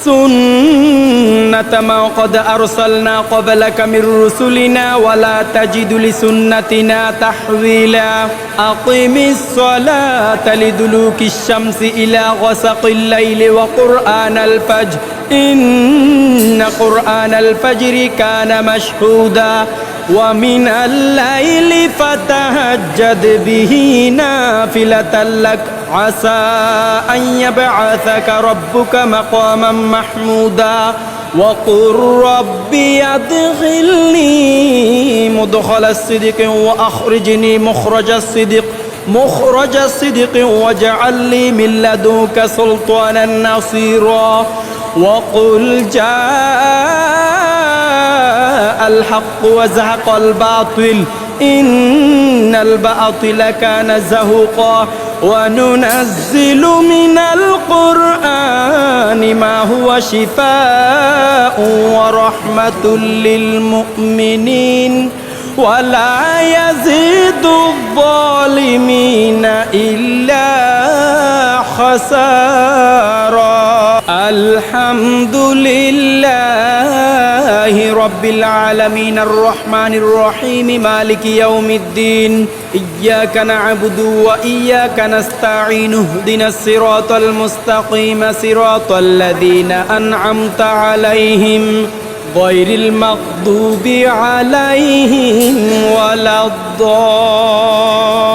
سنة ما قد أرسلنا قبلك من رسلنا ولا تجد لسنتنا تحويلا أقم الصلاة لدلوك الشمس إلى غسق الليل وقرآن الفجر إن قرآن الفجر كان مشهودا ومن الليل فتهجد به نافلة لك عسى أن يبعثك ربك مقاما محمودا وقل ربي أدخلني مدخل الصدق وأخرجني مخرج الصدق واجعل لي من لدنك سلطانا نصيرا وقل جاء الحق وزهق الباطل إن الباطل كان زهوقا وننزل من القرآن ما هو شفاء ورحمة للمؤمنين ولا يزيد الظالمين إلا خسارا الحمد لله رب العالمين الرحمن الرحيم مالك يوم الدين إياك نعبد وإياك نستعين اهدنا الصراط المستقيم صراط الذين أنعمت عليهم غير المغضوب عليهم ولا الضالين